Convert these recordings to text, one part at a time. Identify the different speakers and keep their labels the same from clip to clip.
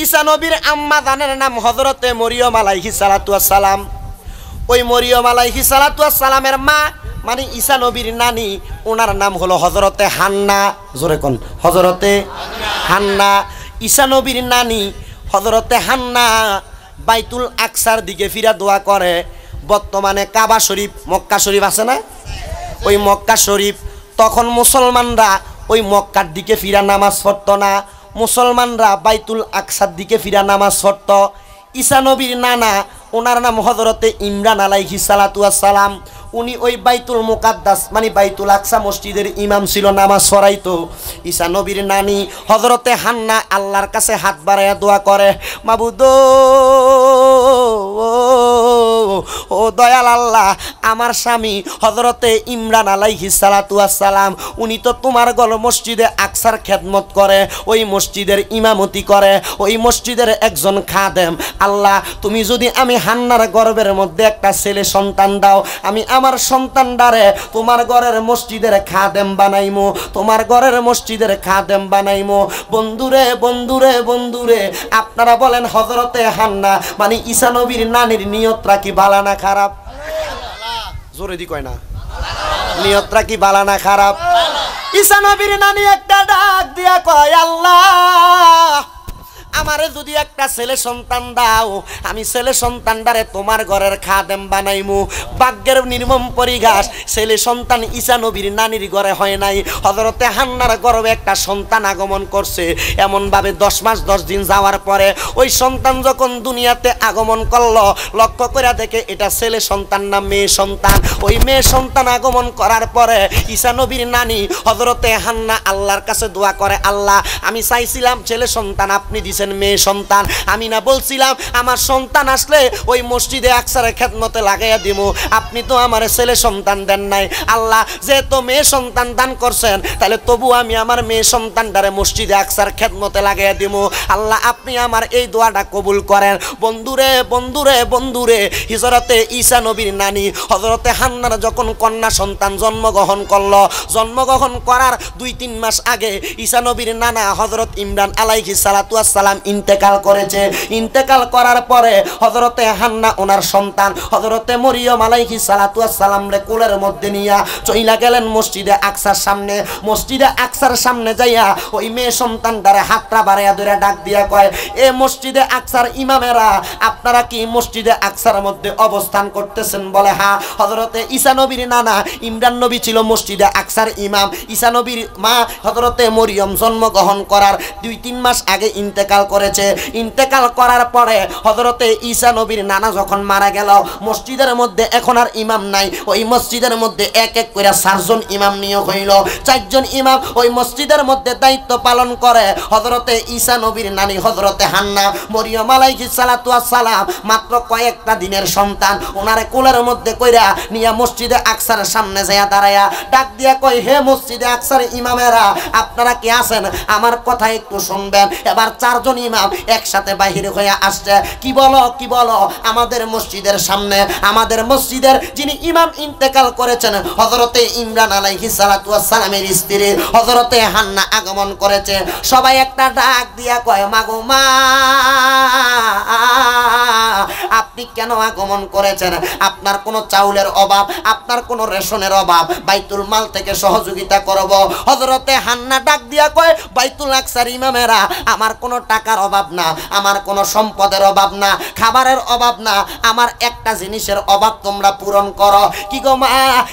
Speaker 1: ঈসা নবীর আম্মা জানের নাম হযরতে মরিয়ম আলাইহিস সালাতু ওয়াস সালাম। ওই মরিয়ম আলাইহিস সালাতু ওয়াস সালামের মা মানে ঈসা নবীর নানি, ওনার নাম হলো হযরতে হান্না। জোরে কোন হযরতে হান্না। ঈসা নবীর নানি হযরতে হান্না বাইতুল আকসার দিকে ফিরা দোয়া করে। বর্তমানে কাবা শরীফ, মক্কা শরীফ আছে না, ওই মক্কা শরীফ, তখন মুসলমানরা ওই মক্কার দিকে ফিরা নামাজ পড়তো না, মুসলমানরা বাইতুল আকসার দিকে ফিরা নামাজ পড়তো। ঈসা নবীর নানা, ওনার নাম হযরতে ইমরান আলাইহিস সালাতু ওয়াস সালাম। উনি ওই বাইতুল মুকাদ্দাস মানে বাইতুল আকসা মসজিদের ইমাম ছিল, নামাজ পড়াইতো। ঈসা নবীর নানি হযরতে হান্না আল্লাহর কাছে হাত বাড়াইয়া দোয়া করে, মাবুদ ও দয়াল আল্লাহ, আমার স্বামী হযরতে ইমরান আলাইহিস সালাতু ওয়াস সালাম উনি তো তোমার গল মসজিদে আকসার খেদমত করে, ওই মসজিদের ইমামতি করে, ওই মসজিদের একজন খাদেম। আল্লাহ তুমি যদি আমি হান্নার গর্ভের মধ্যে একটা ছেলে সন্তান দাও, আমি আমার সন্তানটারে তোমার ঘরের মসজিদের খাদেম বানাইমু, তোমার ঘরের মসজিদের খাদেম বানাইমু। বন্ধুরে বন্ধুরে বন্ধুরে, আপনারা বলেন হযরতে হান্না মানে ঈসা নবীর নানির নিয়তটা কি ভালো না খারাপ? জোরে দি কয় না, নিয়তটা কি ভালো না খারাপ? ঈসা নবীর নানি একটা ডাক দিয়া কয়, আল্লাহ আমারে যদি একটা ছেলে সন্তান দাও, আমি ছেলে সন্তানটারে তোমার ঘরের খাদেম বানাইমু। ভাগ্যের নির্মম পরিহাস, ছেলে সন্তান ঈসা নবীর নানির ঘরে হয় নাই, হযরতে হান্নার গর্ভে একটা সন্তান আগমন করছে। এমনভাবে 10 মাস 10 দিন যাওয়ার পরে ওই সন্তান যখন দুনিয়াতে আগমন করলো, লক্ষ্য করে দেখে এটা ছেলে সন্তান না মেয়ে সন্তান। ওই মেয়ে সন্তান আগমন করার পরে ঈসা নবীর নানি হযরতে হান্না আল্লাহর কাছে দোয়া করে, আল্লাহ আমি চাইছিলাম ছেলে সন্তান, আপনি মেয়ে সন্তান। আমি না বলছিলাম আমার সন্তান আসলে ওই মসজিদে আকসারে খেদমতে লাগাইয়া দিব, আপনি তো আমার ছেলে সন্তান দেন নাই। আল্লাহ যেহেতু মেয়ে সন্তান দান করছেন, তাহলে তবু আমি আমার মেয়ে সন্তানটারে মসজিদে আকসার খেদমতে লাগাইয়া দিব। আল্লাহ আপনি আমার এই দোয়াটা কবুল করেন। বন্ধুরে বন্ধুরে বন্ধুরে, হযরতে ঈসা নবীর নানি হযরতে হান্নার যখন কন্যা সন্তান জন্মগ্রহণ করলো, জন্মগ্রহণ করার 2-3 মাস আগে ঈসা নবীর নানা হযরত ইমরান আলাইহিস সালাতু ওয়াস সালাম ইন্তেকাল করেছে। ইন্তেকাল করার পরে হযরতে হান্না ওনার সন্তান হযরতে মরিয়ম আলাইহিস সালাতু ওয়াস সালাম রে কোলের মধ্যে নিয়া চইলা গেলেন মসজিদে আকসার সামনে। মসজিদে আকসার সামনে যাইয়া ওই মেয়ে সন্তানটারে হাতটা বাড়াইয়া ধরে ডাক দিয়া কয়, এ মসজিদে আকসার ইমামেরা, আপনারা কি মসজিদে আকসার মধ্যে অবস্থান করতেছেন? বলে হ্যাঁ। হযরতে ঈসা নবীর নানা ইমরান নবী ছিল মসজিদে আকসার ইমাম। ঈসা নবীর মা হযরতে মরিয়ম জন্মগ্রহণ করার 2-3 মাস আগে ইন্তেকাল করেছে। ইন্তেকাল করার পরে হযরতে ঈসা নবীর নানা যখন মারা গেল, মসজিদের মধ্যে এখন আর ইমাম নাই। ওই মসজিদের মধ্যে এক এক করে 4 জন ইমাম নিয়োগ হইল। 4 জন ইমাম ওই মসজিদের মধ্যে দায়িত্ব পালন করে। হযরতে ঈসা নবীর নানি হযরতে হান্না মরিয়ম আলাইহিস সালাতু ওয়াস সালাম মাত্র কয়েকটা দিনের সন্তান, ওনারে কোলের মধ্যে কইরা নিয়া মসজিদে আকসার সামনে যাইয়া দাঁড়ায়া ডাক দিয়া কয়, হে মসজিদে আকসার ইমামেরা, আপনারা কি আছেন? আমার কথা একটু শুনবেন। এবার 4 জন ইমাম একসাথে বাহির হয়ে আসছে। কি বলো কি বলো? আমাদের মসজিদের সামনে আমাদের মসজিদের যিনি ইমাম ইন্তেকাল করেছেন হযরতে ইমরান আলাইহিস সালাতু ওয়াস সালামের স্ত্রী হযরতে হান্না আগমন করেছে। সবাই একটা ডাক দিয়া কয়, মাগো মা, আপনি কেন আগমন করেছেন? আপনার কোনো চাউলের অভাব, আপনার কোনো রেশনের অভাব, বাইতুল মাল থেকে সহযোগিতা করব। হযরতে হান্না ডাক দিয়া কয়, বাইতুল আকসার ইমামেরা, আমার কোনো টাকার অভাব না, আমার কোনো সম্পদের অভাব না, খাবারের অভাব না, আমার একটা জিনিসের অভাব তোমরা পূরণ করো। কি গো মা,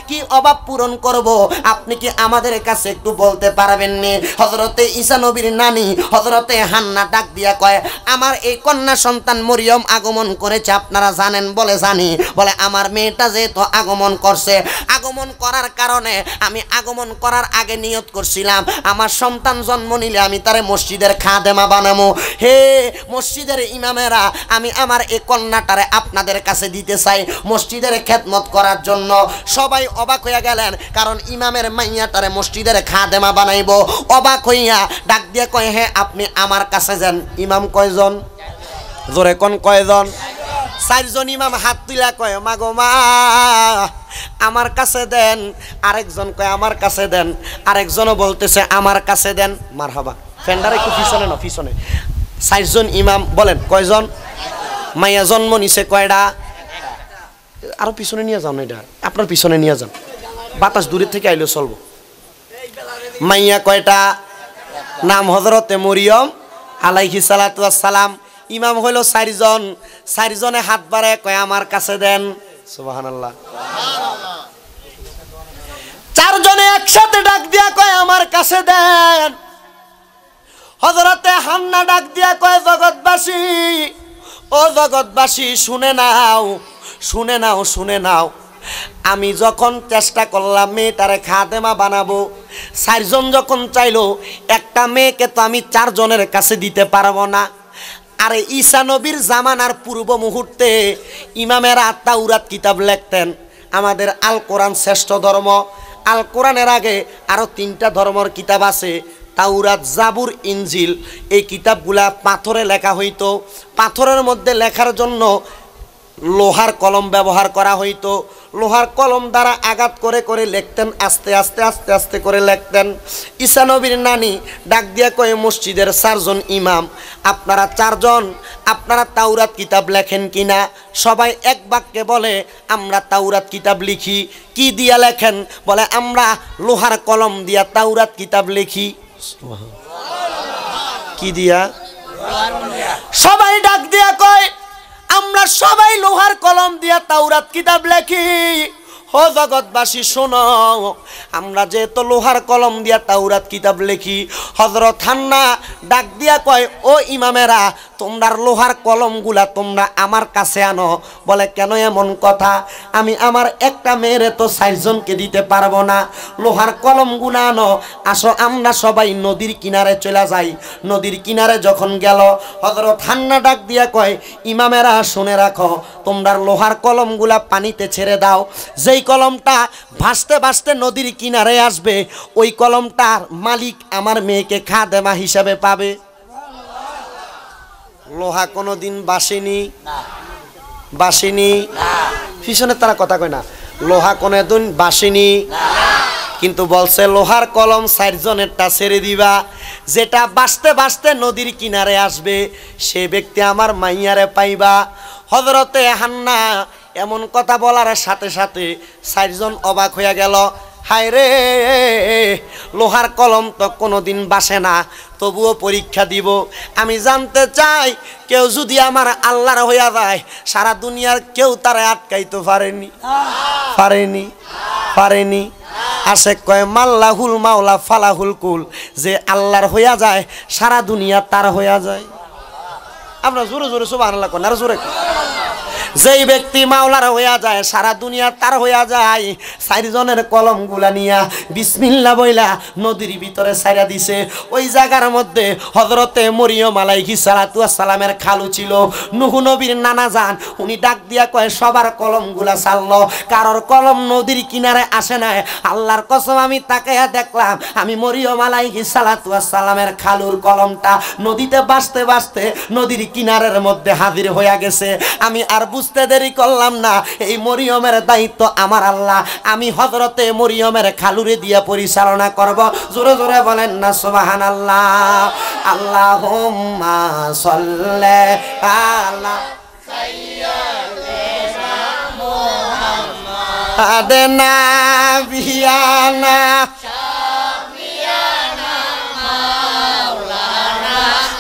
Speaker 1: কি অভাব পূরণ করব? আপনি কি আমাদের কাছে একটু বলতে পারবেন নি? হযরতে ঈসা নবীর নানি হযরতে হান্না ডাক দিয়া কয়, আমার এই কন্যা সন্তান মরিয়ম আগমন করেছে, আপনারা জানেন? বলে জানি। বলে আমার মেয়েটা যেহেতু আগমন করছে, আগমন করার কারণে আমি আগমন করার আগে নিয়ত করছিলাম আমার সন্তান জন্ম নিলে আমি তারে মসজিদের খাদেমা বানাবো। হে মসজিদের ইমামেরা, আমি আমার এই কন্যাটারে আপনাদের কাছে দিতে চাই মসজিদের খেদমত করার জন্য। সবাই অবাক হইয়া গেলেন, কারণ ইমামের মাইয়াটারে মসজিদের খাদেমা বানাইবো। অবাক হইয়া ডাক দিয়ে কয়, হ্যাঁ আপনি আমার কাছে যান। ইমাম কয়জন? জোরে কোন কয়জন? 4 জন ইমাম হাত তুলা কয়, মাগো মা, আমার কাছে দেন। আরেকজন কয় আমার কাছে দেন, আরেকজনও বলতেছে আমার কাছে দেন। মারহাবা। ফেন্ডার একটু পিছনে না, পিছনে। চারজন ইমাম বলেন কয়জন? মাইয়া জন্ম নিছে কয়টা? আরো পিছনে নিয়ে যান, এটা আপনার পিছনে নিয়ে যান, বাতাস দূরের থেকে আইলেও চলবো। মাইয়া কয়টা? নাম হযরতে মরিয়ম আলাইহিস সালাতু ওয়াস সালাম। ইমাম হইল চারজন, চারজনে হাত বাড়ায় কয় আমার কাছে দেন। সুবহানাল্লাহ। চারজনে একসাথে ডাক দিয়া কয় আমার কাছে দেন। হযরতে হান্না ডাক দিয়া কয় জগৎবাসী, ও জগৎবাসী শুনে নাও, শুনে নাও, শুনে নাও। আমি যখন চেষ্টা করলাম মেয়েটারে খাদেমা বানাবো, চারজন যখন চাইলো, একটা মেয়েকে তো আমি চারজনের কাছে দিতে পারবো না। আরে ঈসা নবীর জামানার পূর্ব মুহূর্তে ইমামেরা তাওরাত কিতাব লিখতেন। আমাদের আল কোরআন শ্রেষ্ঠ ধর্ম। আল কোরআনের আগে আরো 3টা ধর্মের কিতাব আছে, তাওরাত, জাবুর, ইনজিল। এই কিতাবগুলা পাথরে লেখা হইতো। পাথরের মধ্যে লেখার জন্য লোহার কলম ব্যবহার করা হইতো। লোহার কলম দ্বারা আঘাত করে করে লিখতেন, আস্তে আস্তে আস্তে আস্তে করে লিখতেন। ঈসা নবীর নানি ডাক দিয়া কয়ে মসজিদের 4জন ইমাম, আপনারা 4জন আপনারা তাওরাত কিতাব লেখেন কিনা? সবাই এক বাক্যে বলে আমরা তাওরাত কিতাব লিখি। কি দিয়া লেখেন? বলে আমরা লোহার কলম দিয়া তাওরাত কিতাব লিখি। কি দিয়া? সবাই ডাক দিয়া কয় আমরা সবাই লোহার কলম দিয়া তাওরাত কিতাব লেখি। ও জগৎবাসী শোনো, আমরা যেহেতু লোহার কলম দিয়া তাওরাত কিতাব লিখি। হযরত হান্না ডাক দিয়া কয় ও ইমামেরা, তোমরা লোহার কলমগুলা তোমরা আমার কাছে আনো। বলে কেন এমন কথা? আমি আমার একটা মেয়েরে তো 4জনকে দিতে পারবো না। লোহার কলমগুলা আনো, আসো আমরা সবাই নদীর কিনারে চলে যাই। নদীর কিনারে যখন গেল, হযরত হান্না ডাক দিয়া কয় ইমামেরা শুনে রাখো, তোমরা লোহার কলমগুলা পানিতে ছেড়ে দাও। যেই কলমটা ভাসতে ভাসতে নদীর কিনারে আসবে, ওই কলমটার মালিক আমার মেয়েকে খাদেমা হিসাবে পাবে। লোহা কোনোদিন বাসেনি, বাসেনি। পিছনে তারা কথা কয় না, লোহা কোনোদিন বাসেনি। কিন্তু বলছে লোহার কলম 4জনেরটা ছেড়ে দিবা, যেটা বাসতে বাসতে নদীর কিনারে আসবে, সে ব্যক্তি আমার মাইয়ারে পাইবা। হযরতে হান্না এমন কথা বলার সাথে সাথে 4জন অবাক হইয়া গেল। হায় রে, লোহার কলম তো কোনোদিন বাসে না, তবুও পরীক্ষা দিব। আমি জানতে চাই, কেউ যদি আমার আল্লাহর হইয়া যায়, সারা দুনিয়ার কেউ তারে আটকাইতে পারেনি, পারেনি, পারেনি। আশেক কয় মাল্লাহুল মাওলা ফালাহুল কুল, যে আল্লাহর হইয়া যায় সারা দুনিয়া তার হইয়া যায়। আমরা জোরে জোরে সুবহানাল্লাহ কোন, আর জোরে। যেই ব্যক্তি মাওলার হইয়া যায় সারা দুনিয়া তার হইয়া যায়। 4জনের কলমগুলা নিয়া বিসমিল্লাহ বইলা নদীর ভিতরে ছাইরা দিছে। ওই জায়গার মধ্যে হযরতে মরিয়ম আলাইহিস সালাতু ওয়াস সালামের খালু ছিল, নূহ নবীর নানা জান। উনি ডাক দিয়া কয় সবার কলমগুলা ছাড়লো, কারোর কলম নদীর কিনারে আসে নাই। আল্লাহর কসম আমি তাকাইয়া দেখলাম, আমি মরিয়ম আলাইহিস সালাতু ওয়াস সালামের খালুর কলমটা নদীতে ভাসতে ভাসতে নদীর কিনারের মধ্যে হাজির হইয়া গেছে। আমি আর বুঝতে দেরি করলাম না, এই মরিয়মের দায়িত্ব আমার আল্লাহ। আমি হযরতে মরিয়মের খালুরে দিয়া পরিচালনা করব। জোরে জোরে বলেন না সুবহানাল্লাহ। আল্লাহুম্মা সাল্লি আলা সাইয়্যিদিনা মুহাম্মাদ নাবিয়ানা শাফিয়ানা মাওলানা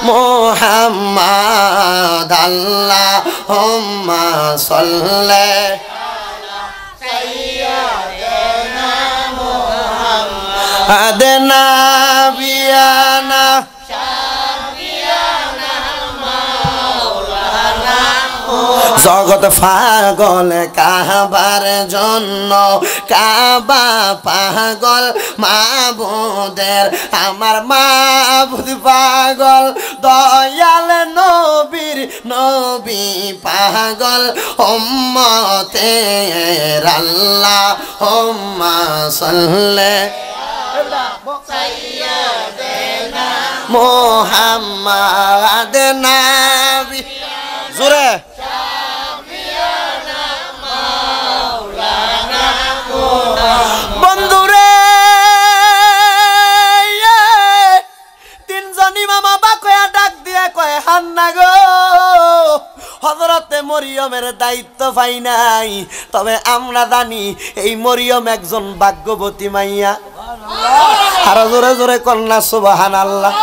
Speaker 1: মুহাম্মাদ। আল্লাহুম্মা সাল্লি আলা সাইয়্যিদিনা মুহাম্মাদ নাবিয়ানা শাফিয়ানা মাওলানা। জগৎ পাগল কাবার জন্য, কাবা পাগল মাবুদের, আমার মাবুদ পাগল দয়াল নবীর নবী পাগল উম্মতের আল্লাহুম্মা সাল্লি সাইয়্যিদিনা মুহাম্মাদ নাবি। জোরে বন্ধুরে, 3জন ইমাম অবাক হইয়া ডাক দিয়ে কয় হান মরিয়মের দায়িত্ব পাই নাই, তবে আমরা জানি এই মরিয়ম একজন ভাগ্যবতী মাইয়া। আরো জোরে জোরে কন্যা সুবহানাল্লাহ।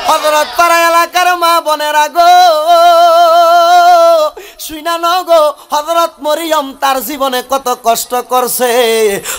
Speaker 1: হযরত পাড়া এলাকার মা বোনেরা গো, শুইনা নগো, হযরত মরিয়ম তার জীবনে কত কষ্ট করছে।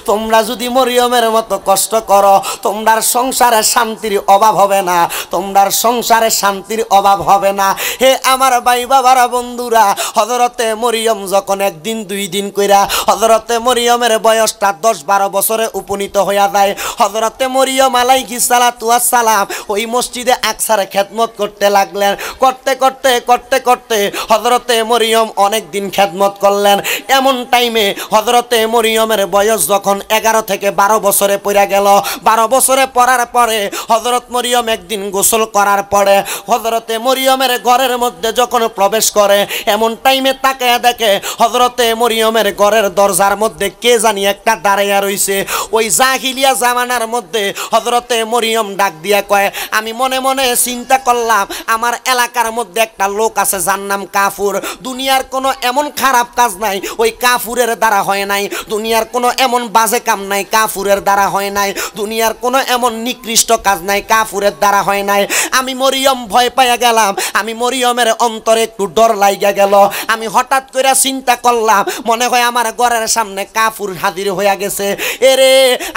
Speaker 1: তোমরা যদি মরিয়মের মতো কষ্ট করো, তোমরার সংসারে শান্তির অভাব হবে না, তোমরার সংসারে শান্তির অভাব হবে না। হে আমার ভাই বাবারা বন্ধুরা, হযরতে মরিয়ম যখন একদিন দুই দিন কইরা হযরতে মরিয়মের বয়সটা 10-12 বছরে উপনীত হইয়া যায়, হযরতে মরিয়ম আলাইহিস সালাতু ওয়াস সালাম ওই মসজিদে আকসার খেদমত করতে লাগলেন। করতে করতে করতে করতে হযরতে মরিয়ম অনেক দিন খেদমত করলেন। এমন টাইমে হযরতে মরিয়মের বয়স যখন 11 থেকে 12 বছরে পড়া গেল, 12 বছরে পড়ার পরে হযরত মরিয়ম একদিন গোসল করার পরে হযরতে মরিয়মের ঘরের মধ্যে যখন প্রবেশ করে, এমন টাইমে তাকায়া দেখে হযরতে মরিয়মের ঘরের দরজার মধ্যে কে জানি একটা দাঁড়াইয়া রইছে। ওই জাহিলিয়া জামানার মধ্যে হযরতে মরিয়ম ডাক দিয়া কয়, আমি মনে মনে চিন্তা করলাম আমার এলাকার মধ্যে একটা লোক আছে যার নাম কাফুর। দুনিয়ার কোনো এমন খারাপ কাজ নাই ওই কাফুরের দ্বারা হয় নাই, দুনিয়ার কোনো এমন বাজে কাম নাই কাফুরের দ্বারা হয় নাই, দুনিয়ার কোনো এমন নিকৃষ্ট কাজ নাই কাফুরের দ্বারা হয় নাই। আমি মরিয়ম ভয় পাইয়া গেলাম, আমি মরিয়মের অন্তরে একটু ডর লাইগা গেল। আমি হঠাৎ করে চিন্তা করলাম মনে হয় আমার ঘরের সামনে কাফুর হাজির হইয়া গেছে। এরে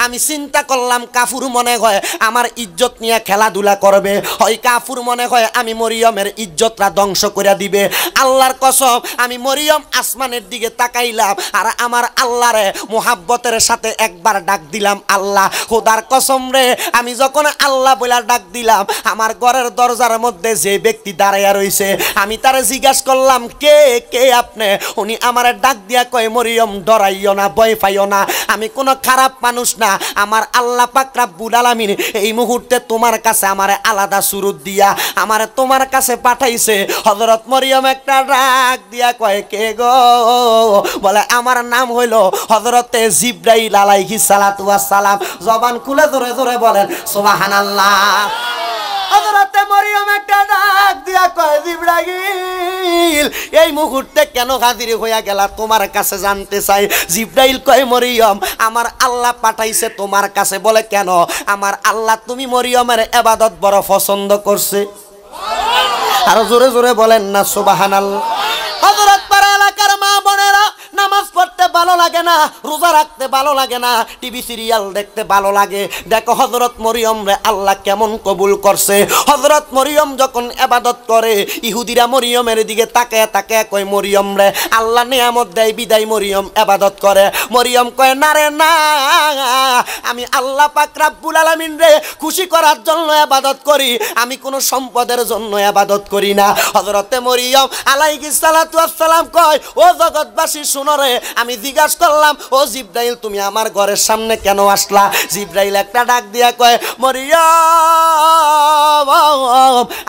Speaker 1: আমি চিন্তা করলাম কাফুর মনে হয় আমার ইজ্জত নিয়ে খেলাধুলা করবে, হয় কাফুর মনে হয় আমি মরিয়মের ইজ্জতটা ধ্বংস করে দিবে। আল্লাহর কসম আমি মরিয়ম আসমানের দিকে তাকাইলাম আর আমার আল্লাহরে মোহাব্বতের সাথে একবার ডাক দিলাম, আল্লাহ। খোদার কসম রে, আমি যখন আল্লাহ বলে ডাক দিলাম, আমার ঘরের দরজার মধ্যে যে ব্যক্তি দাঁড়াইয়া রইছে আমি তারে জিজ্ঞাসা করলাম, কে কে আপনি? উনি আমারে ডাক দিয়া কয়, মরিয়ম ডরাইও না, ভয় পাইও না, আমি কোনো খারাপ মানুষ না। আমার আল্লাহ পাক রব্বুল আলামিন এই মুহূর্তে তোমার কাছে আমারে আলাদা সুরত দিয়া আমারে তোমার কাছে পাঠাইছে। হযরত মরিয়ম একটা ডাক দিয়া কয়, কে গো? বলে আমার নাম হইল হযরতে জিবরাইল আলাইহিস সালাতু ওয়াস সালাম। জবান খুলে জোরে জোরে বলেন সুবহানাল্লাহ। হযরতে মরিয়ম একটা ডাক দিয়া কয়, জিবরাইল এই মুহূর্তে কেন হাজির হইয়া গেলা? তোমার কাছে জানতে চাই। জিবরাইল কয়, মরিয়ম আমার আল্লাহ পাঠাইছে তোমার কাছে। বলে কেন? আমার আল্লাহ তুমি মরিয়মের ইবাদত বড় পছন্দ করছে। আরো জোরে জোরে বলেন না সুবহানাল্লাহ। হযরত পাড়া এলাকার মা বোনেরা, নামাজ পড়তে ভালো লাগে না, রোজা রাখতে ভালো লাগে না, টিভি সিরিয়াল দেখতে ভালো লাগে। দেখো হযরত মরিয়ম রে আল্লাহ কেমন কবুল করছে। হযরত মরিয়ম যখন ইবাদত করে, ইহুদিরা মরিয়মের দিকে তাকায় তাকায় কয়, মরিয়ম রে আল্লাহ নিয়ামত দেয় বিদায় মরিয়ম ইবাদত করে। মরিয়ম কয়, না রে না, আমি আল্লাহ পাক রব্বুল আলামিন রে খুশি করার জন্য ইবাদত করি, আমি কোনো সম্পদের জন্য ইবাদত করি না। হযরতে মরিয়ম আলাইহিস সালাতু ওয়াস সালাম কয়, ও জগৎবাসী শুনো রে, আমি জিজ্ঞাসা করলাম, ও জিবরাইল তুমি আমার ঘরের সামনে কেন আসলা? জিবরাইল একটা ডাক দিয়া কয়, মরিয়ম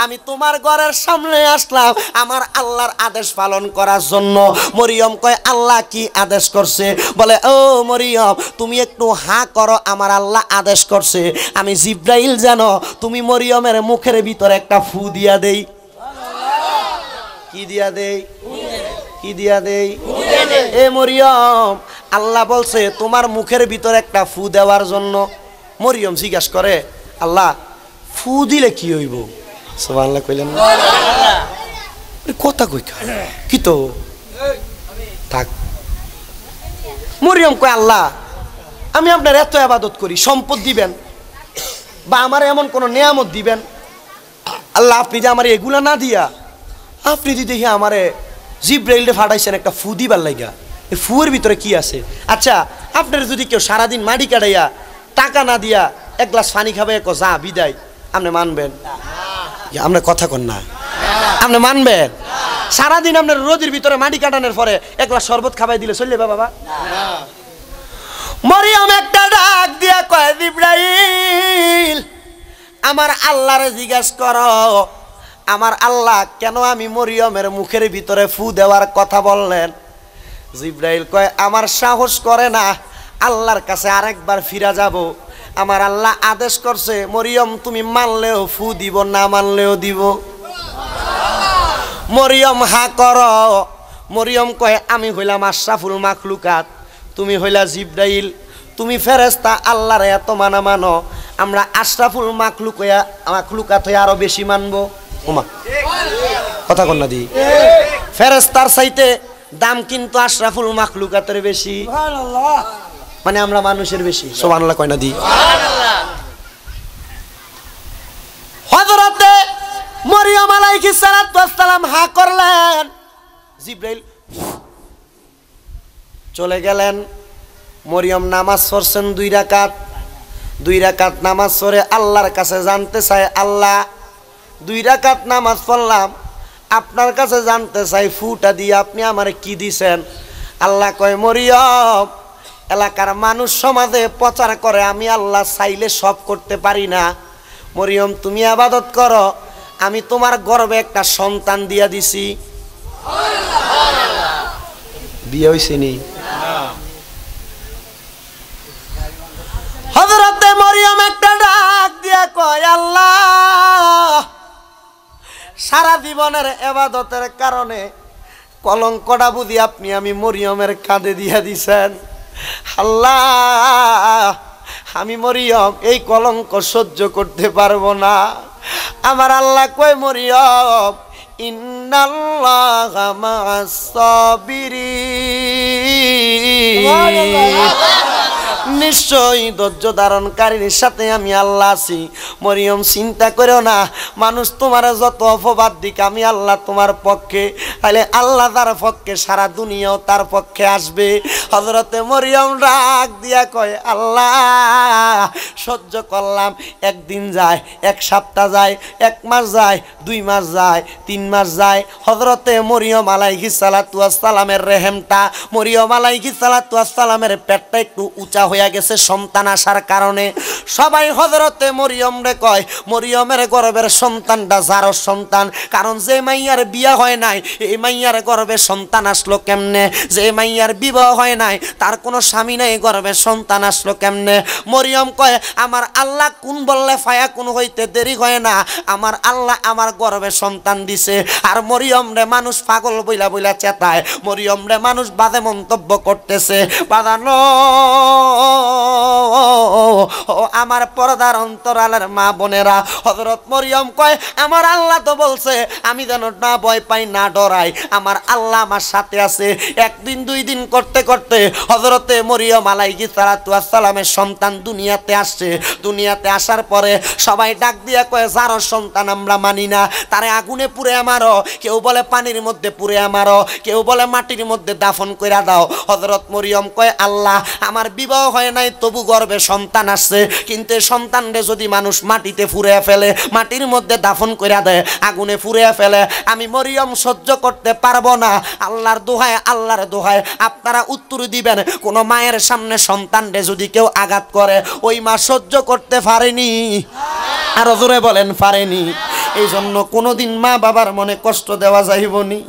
Speaker 1: আমি তোমার ঘরের সামনে আসলাম আমার আল্লাহর আদেশ পালন করার জন্য। মরিয়ম কয়, আল্লাহ কি আদেশ করছে? বলে, ও মরিয়ম তুমি একটু হা করো, আমার আল্লাহ আদেশ করছে আমি জিবরাইল জানো তুমি মরিয়মের মুখের ভিতরে একটা ফু দিয়া দেই। কি দিয়া দেই? কি দিয়া দেই? এ মরিয়ম আল্লাহ বলছে তোমার মুখের ভিতরে একটা ফু দেওয়ার জন্য। মরিয়ম জিজ্ঞাসা করে, আল্লাহ ফু দিলে কি হইব? সুবহানাল্লাহ কইলেন না? কথা কই কি তো থাক। মরিয়ম কয়, আল্লাহ আমি আপনার এত ইবাদত করি, সম্পদ দিবেন বা আমার এমন কোন নিয়ামত দিবেন, আল্লাহ আপনি যে আমার এগুলা না দিয়া আপনি যদি দেখি আমারে জিবরাইলরে ফাটাইছেন একটা ফু দিবার লাইগা, এই ফুয়ের ভিতরে কি আছে? আচ্ছা আপনার যদি কেউ সারাদিন মাটি কাটাইয়া টাকা না দিয়া এক গ্লাস পানি খাবে যা বিদায়, আপনি মানবেন? আপনার কথা কন না, আপনি মানবেন? সারাদিন আপনার রোদের ভিতরে মাটি কাটানোর পরে এক গ্লাস শরবত খাবাই দিলে চলবে বাবা? মরিয়ম একটা ডাক দিয়া কয়, জিবরাইল আমার আল্লাহরে জিজ্ঞাসা করো, আমার আল্লাহ কেন আমি মরিয়মের মুখের ভিতরে ফু দেওয়ার কথা বললেন? জিবরাইল কয়, আমার সাহস করে না আল্লাহর কাছে আরেকবার ফিরা যাব। আমার আল্লাহ আদেশ করছে মরিয়ম তুমি মানলেও ফু দিব, না মানলেও দিব। মরিয়ম হা করো। মরিয়ম কয় আমি হইলাম আশরাফুল মাখলুকাত, তুমি হইলা জিব্রাইল, তুমি ফেরেশতা, আল্লাহর এত মানো, আমরা আশরাফুল মাখলুকাত হয়ে আরো বেশি মানবো। ওমা কথা কন না দি, ফেরেশতার চাইতে দাম কিন্তু আশরাফুল মাখলুকাতের বেশি, মানে আমরা মানুষের বেশি। সুবহানাল্লাহ কয় না দি। হযরতে মরিয়ম আলাইহিস সালাতু ওয়াস সালাম হা করলেন, জিব্রাইল চলে গেলেন। মরিয়ম নামাজ পড়ছেন 2 রাকাত, 2 রাকাত নামাজ পড়ে আল্লাহর কাছে জানতে চায়, আল্লাহ 2 রাকাত নামাজ পড়লাম, আপনার কাছে জানতে চাই ফুটা দিয়ে আপনি আমারে কি দিছেন। আল্লাহ কয় মরিয়ম, এলাকার মানুষ সমাজে প্রচার করে আমি আল্লাহ চাইলে সব করতে পারি না। মরিয়ম তুমি ইবাদত করো, আমি তোমার গর্ভে একটা সন্তান দিয়া দিছি। বিয়ে হইছে নি? হযরতে মরিয়ম একটা ডাক দিয়া কয় আল্লাহ, সারা জীবনের ইবাদতের কারণে কলঙ্কটা বুঝি আপনি আমি মরিয়মের কাঁধে দিয়া দিছেন। আল্লাহ আমি মরিয়ম এই কলঙ্ক সহ্য করতে পারবো না। আমার আল্লাহ কয় মরিয়ম ইন্নাল্লাহা মা'আস সাবিরিন, নিশ্চয়ই ধৈর্য ধারণকারীর সাথে আমি আল্লাহ আছি। মরিয়ম চিন্তা করো না, মানুষ তোমার যত অপবাদ দিক আমি আল্লাহ তোমার পক্ষে, তাহলে আল্লাহ তার পক্ষে, সারা দুনিয়াও তার পক্ষে আসবে। হযরতে মরিয়ম ডাক দিয়া কয় আল্লাহ সহ্য করলাম, 1 দিন যায়, 1 সপ্তাহ যায়, 1 মাস যায়, 2 মাস যায়, 3 মাস যায়। হযরতে মরিয়ম আলাইহিস সালাতু ওয়াস সালামের রেহেমটা, মরিয়ম আলাইহিস সালাতু ওয়াস সালামের পেটটা একটু উঁচা হয়ে গেছে সন্তান আসার কারণে। সবাই হযরতে মরিয়ম রে কয় মরিয়মের গর্ভের সন্তানটা জারর সন্তান, কারণ যে মাইয়ার বিয়ে হয় নাই এই মাইয়ার গর্ভে সন্তান আসলো কেমনে? যে মাইয়ার বিবাহ হয় নাই, তার কোনো স্বামী নাই, গর্ভে সন্তান আসলো কেমনে? মরিয়ম কয় আমার আল্লাহ কোন বললে ফায়া কোন হইতে দেরি হয় না, আমার আল্লাহ আমার গর্ভে সন্তান দিছে। আর মরিয়ম রে মানুষ পাগল বইলা বইলা চেতায়, মরিয়ম রে মানুষ বাজে মন্তব্য করতেছে। বাদানো আমার পর্দার অন্তরালের মা বোনেরা, হযরত মরিয়ম কয় আমার আল্লাহ তো বলছে আমি যেন না ভয় পাই না ডরাই, আমার আল্লাহ আমার সাথে আছে। 1 দিন 2 দিন করতে করতে হযরতে মরিয়ম আলাইহিস সালাতু ওয়াস সালামের সন্তান দুনিয়াতে আসছে। দুনিয়াতে আসার পরে সবাই ডাক দিয়া কয় জারর সন্তান আমরা মানি না, তারে আগুনে পুড়ে আমারো, কেউ বলে পানির মধ্যে পুড়ে আমারো, কেউ বলে মাটির মধ্যে দাফন কইরা দাও। হযরত মরিয়ম কয় আল্লাহ আমার বিবাহ হয় নাই, তবু গর্ভে সন্তান আসছে, কিন্তু সন্তানরে যদি মানুষ মাটিতে পুড়ে ফেলে, মাটির মধ্যে দাফন কইরা দেয়, আগুনে পুড়ে ফেলে, আমি মরিয়ম সহ্য করতে পারবো না। আল্লাহর দোহায়, আল্লাহর দোহায় আপনারা উত্তর দিবেন, কোন মায়ের সামনে সন্তানরে যদি কেউ আঘাত করে ওই মা সহ্য করতে পারেনি? আরো জোরে বলেন পারেনি। এই জন্য কোনোদিন মা বাবার মনে কষ্ট দেওয়া যাইবনি।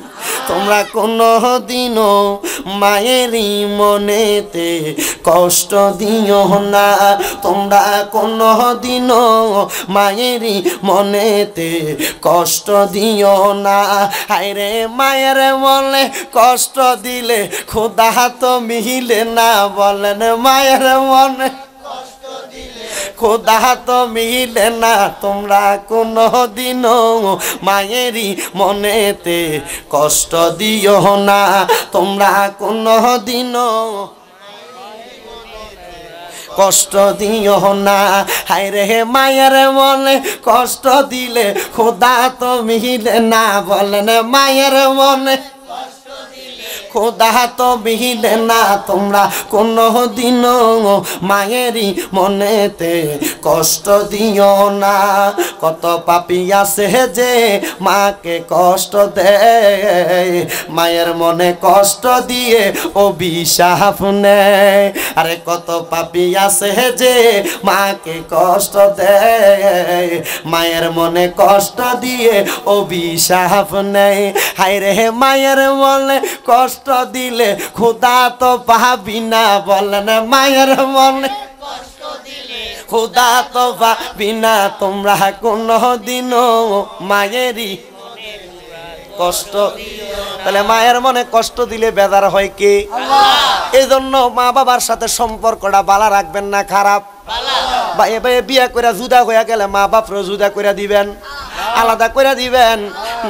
Speaker 1: তোমরা কোনোদিনও মায়েরই মনেতে কষ্ট দিও না, তোমরা কোনোদিনও মায়েরই মনেতে কষ্ট দিও না। হায়রে মায়ের মনে কষ্ট দিলে খোদা তো মিলে না, বলেন মায়ের মনে খোদা তো মিলে না। তোমরা কোনোদিনও মায়েরই মনেতে কষ্ট দিও না, তোমরা কোনোদিনও কষ্ট দিও না। হায়রে মায়ের মনে কষ্ট দিলে খোদা তো মিলে না, বলেন মায়ের মনে খোদা তো মিলে না। তোমরা কোনোদিনও মায়েরই মনেতে কষ্ট দিও না। কত পাপী আছে যে মাকে কষ্ট দেয়, মায়ের মনে কষ্ট দিয়ে অভিশাপ নেয়। আরে কত পাপী আছে যে মাকে কষ্ট দেয়, মায়ের মনে কষ্ট দিয়ে অভিশাপ নেয়। হায়রে মায়ের মনে কষ্ট দিলে খোদা তো পাবি না, বলেন মায়ের মনে খোদা তো পাবি না। তোমরা কোনোদিনও মায়েরই কষ্ট, তাহলে মায়ের মনে কষ্ট দিলে বেজার হয় কে? এই জন্য মা বাবার সাথে সম্পর্কটা ভালো রাখবেন না খারাপ? ভাইয়ে ভাইয়ে বিয়া করে জুদা হয়ে গেলে মা বাপরে জুদা করে দিবেন, আলাদা করে দিবেন?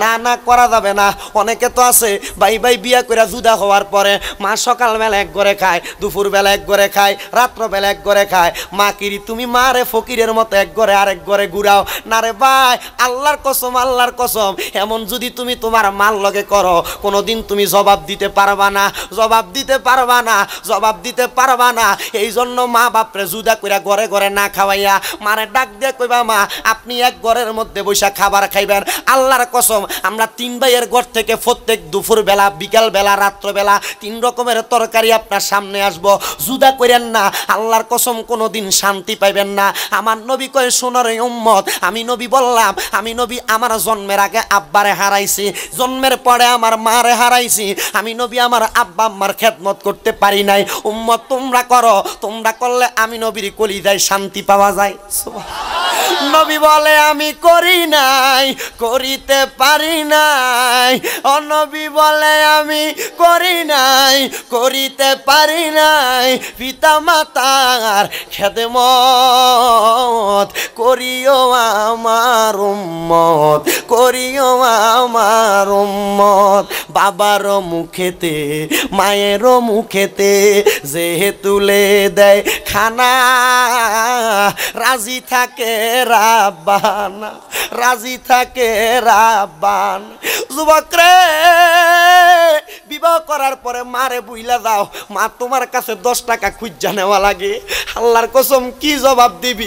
Speaker 1: না না, করা যাবে না। অনেকে তো আছে ভাই ভাই বিয়া করে জুদা হওয়ার পরে মা সকালবেলা এক ঘরে খায়, দুপুরবেলা এক ঘরে খায়, রাত্রবেলা এক ঘরে খায়। মা কিরি তুমি মা রে ফকিরের মতো এক ঘরে আরেক ঘরে ঘুরাও না রে ভাই। আল্লাহর কসম, আল্লাহর কসম, এমন যদি তুমি তোমার মাল লগে করো কোনোদিন তুমি জবাব দিতে পারবা না, জবাব দিতে পারবা না, জবাব দিতে পারবা না। এই জন্য মা বাপরে জুদা করে ঘরে ঘরে না খাওয়াইয়া মারে ডাক দিয়ে কইবা মা আপনি এক ঘরের মধ্যে বসে খাবার খাইবেন। আল্লাহর কসম আমরা তিন ভাইয়ের ঘর থেকে প্রত্যেক দুপুর বেলা, বিকাল বেলা, রাত্রবেলা 3 রকমের তরকারি আপনার সামনে আসবো। জুদা করেন না, আল্লাহর কসম কোনোদিন শান্তি পাইবেন না। আমার নবী কয় শোনার উম্মত, আমি নবী বললাম, আমি নবী আমার জন্মের আগে আব্বারে হারাইছি, জন্মের পরে আমার মারে হারাইছি। আমি নবী আমার আব্বা আম্মার খেদমত করতে পারি নাই। উম্মত তোমরা করো, তোমরা করলে আমি নবীর কলিজায় শান্তি পাওয়া যায়। নবী বলে আমি করি নাই, করিতে পারি নাই। ও নবী বলে আমি করি নাই, করিতে পারি নাই। পিতা মাতার খেদমত করিও আমার উম্মত, করিও আমার উম্মত। বাবার মুখেতে মায়ের মুখেতে যে তুলে দেয় খানা, রাজি থাকে রাব্বানা, রাজি থাকে রাব্বানা। যুবক রে, বিবাহ করার পরে মারে বুইলা যাও, মা তোমার কাছে 10 টাকা খুঁজা নেওয়া লাগে। আল্লাহর কসম কি জবাব দিবি?